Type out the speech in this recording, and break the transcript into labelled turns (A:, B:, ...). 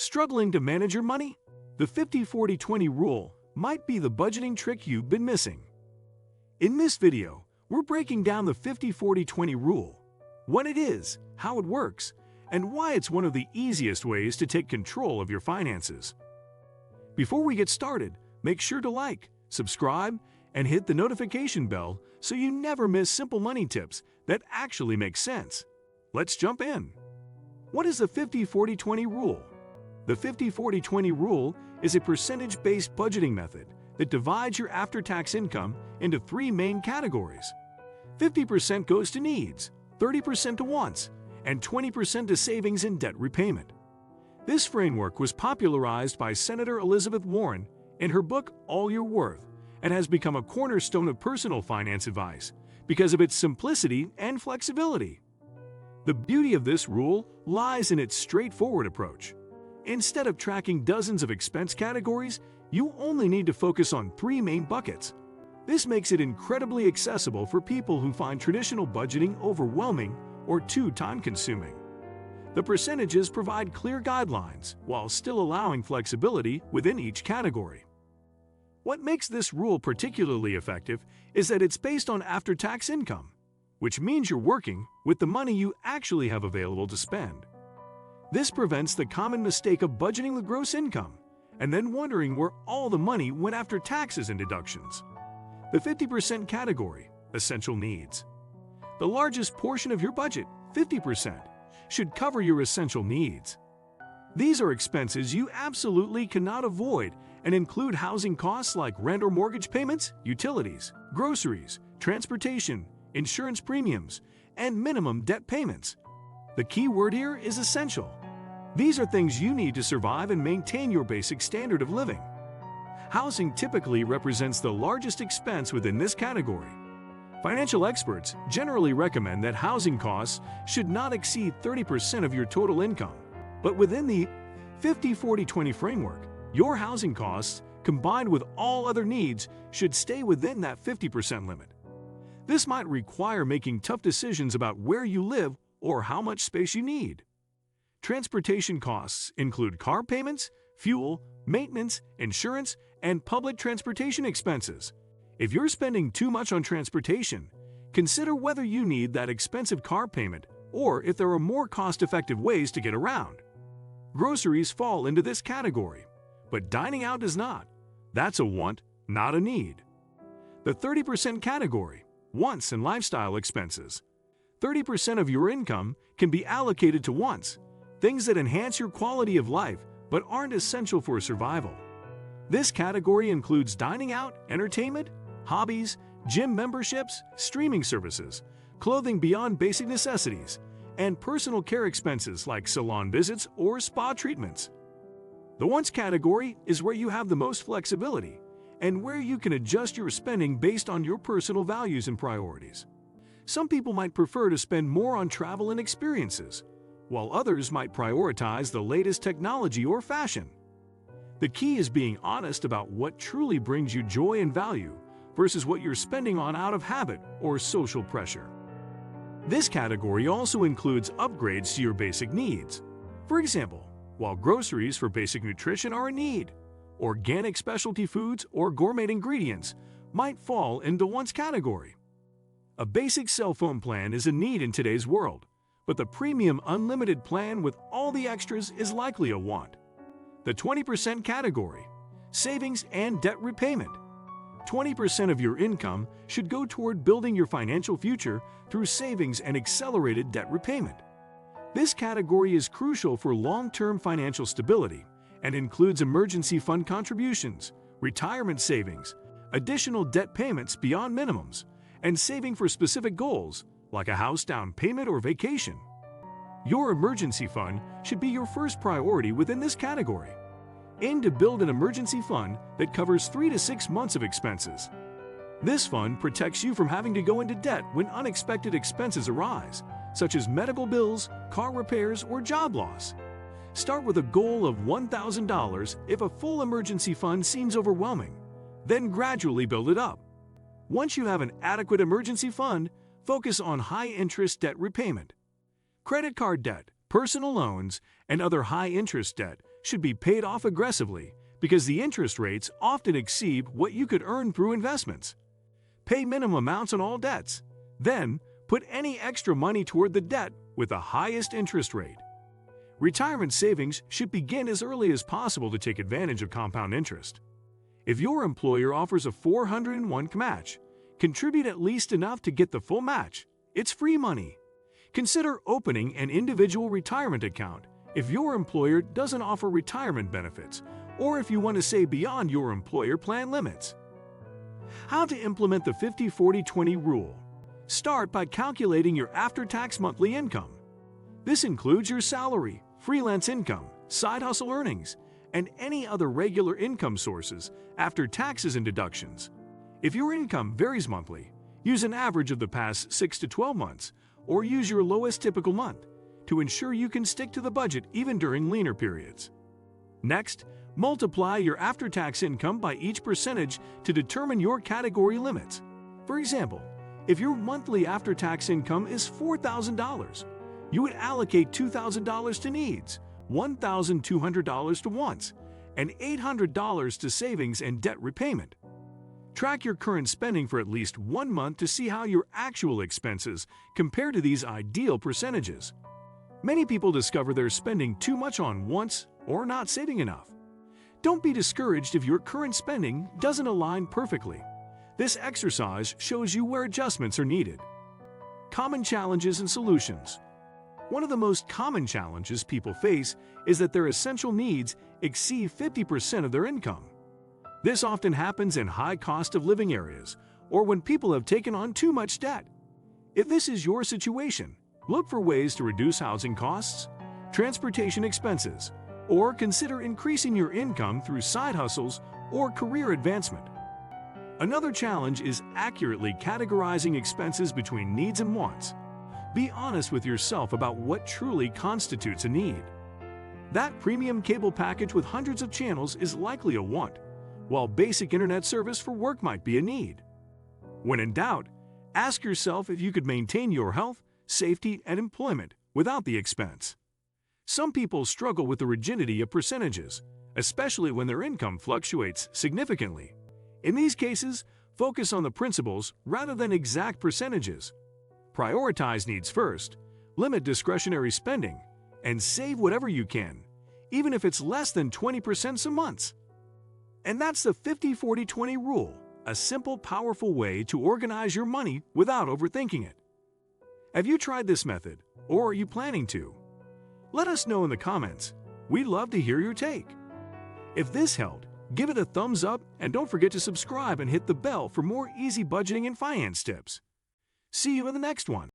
A: Struggling to manage your money? The 50-40-20 rule might be the budgeting trick you've been missing. In this video, we're breaking down the 50-40-20 rule, what it is, how it works, and why it's one of the easiest ways to take control of your finances. Before we get started, make sure to like, subscribe, and hit the notification bell so you never miss simple money tips that actually make sense. Let's jump in. What is the 50-40-20 rule? The 50-40-20 rule is a percentage-based budgeting method that divides your after-tax income into three main categories. 50% goes to needs, 30% to wants, and 20% to savings and debt repayment. This framework was popularized by Senator Elizabeth Warren in her book All You're Worth and has become a cornerstone of personal finance advice because of its simplicity and flexibility. The beauty of this rule lies in its straightforward approach. Instead of tracking dozens of expense categories, you only need to focus on three main buckets. This makes it incredibly accessible for people who find traditional budgeting overwhelming or too time-consuming. The percentages provide clear guidelines while still allowing flexibility within each category. What makes this rule particularly effective is that it's based on after-tax income, which means you're working with the money you actually have available to spend. This prevents the common mistake of budgeting the gross income and then wondering where all the money went after taxes and deductions. The 50% category, essential needs. The largest portion of your budget, 50%, should cover your essential needs. These are expenses you absolutely cannot avoid and include housing costs like rent or mortgage payments, utilities, groceries, transportation, insurance premiums, and minimum debt payments. The key word here is essential. These are things you need to survive and maintain your basic standard of living. Housing typically represents the largest expense within this category. Financial experts generally recommend that housing costs should not exceed 30% of your total income, but within the 50-40-20 framework, your housing costs, combined with all other needs, should stay within that 50% limit. This might require making tough decisions about where you live or how much space you need. Transportation costs include car payments, fuel, maintenance, insurance, and public transportation expenses. If you're spending too much on transportation, consider whether you need that expensive car payment or if there are more cost-effective ways to get around. Groceries fall into this category, but dining out does not. That's a want, not a need. The 30% category, wants and lifestyle expenses. 30% of your income can be allocated to wants, things that enhance your quality of life but aren't essential for survival. This category includes dining out, entertainment, hobbies, gym memberships, streaming services, clothing beyond basic necessities, and personal care expenses like salon visits or spa treatments. The wants category is where you have the most flexibility and where you can adjust your spending based on your personal values and priorities. Some people might prefer to spend more on travel and experiences, while others might prioritize the latest technology or fashion. The key is being honest about what truly brings you joy and value versus what you're spending on out of habit or social pressure. This category also includes upgrades to your basic needs. For example, while groceries for basic nutrition are a need, organic specialty foods or gourmet ingredients might fall into wants category. A basic cell phone plan is a need in today's world, but the premium unlimited plan with all the extras is likely a want. The 20% category, savings and debt repayment. 20% of your income should go toward building your financial future through savings and accelerated debt repayment. This category is crucial for long-term financial stability and includes emergency fund contributions, retirement savings, additional debt payments beyond minimums, and saving for specific goals like a house down payment or vacation. Your emergency fund should be your first priority within this category. Aim to build an emergency fund that covers 3 to 6 months of expenses. This fund protects you from having to go into debt when unexpected expenses arise, such as medical bills, car repairs, or job loss. Start with a goal of $1,000 if a full emergency fund seems overwhelming, then gradually build it up. Once you have an adequate emergency fund, focus on high-interest debt repayment. Credit card debt, personal loans, and other high-interest debt should be paid off aggressively because the interest rates often exceed what you could earn through investments. Pay minimum amounts on all debts. Then, put any extra money toward the debt with the highest interest rate. Retirement savings should begin as early as possible to take advantage of compound interest. If your employer offers a 401 match, contribute at least enough to get the full match. It's free money. Consider opening an individual retirement account if your employer doesn't offer retirement benefits or if you want to save beyond your employer plan limits. How to implement the 50-40-20 rule. Start by calculating your after-tax monthly income. This includes your salary, freelance income, side hustle earnings, and any other regular income sources after taxes and deductions. If your income varies monthly, use an average of the past 6 to 12 months or use your lowest typical month to ensure you can stick to the budget even during leaner periods. Next, multiply your after-tax income by each percentage to determine your category limits. For example, if your monthly after-tax income is $4,000, you would allocate $2,000 to needs, $1,200 to wants, and $800 to savings and debt repayment. Track your current spending for at least 1 month to see how your actual expenses compare to these ideal percentages. Many people discover they're spending too much on wants or not saving enough. Don't be discouraged if your current spending doesn't align perfectly. This exercise shows you where adjustments are needed. Common challenges and solutions. One of the most common challenges people face is that their essential needs exceed 50% of their income. This often happens in high cost of living areas or when people have taken on too much debt. If this is your situation, look for ways to reduce housing costs, transportation expenses, or consider increasing your income through side hustles or career advancement. Another challenge is accurately categorizing expenses between needs and wants. Be honest with yourself about what truly constitutes a need. That premium cable package with hundreds of channels is likely a want, while basic internet service for work might be a need. When in doubt, ask yourself if you could maintain your health, safety, and employment without the expense. Some people struggle with the rigidity of percentages, especially when their income fluctuates significantly. In these cases, focus on the principles rather than exact percentages. Prioritize needs first, limit discretionary spending, and save whatever you can, even if it's less than 20% some months. And that's the 50-40-20 rule, a simple, powerful way to organize your money without overthinking it. Have you tried this method, or are you planning to? Let us know in the comments. We'd love to hear your take. If this helped, give it a thumbs up and don't forget to subscribe and hit the bell for more easy budgeting and finance tips. See you in the next one.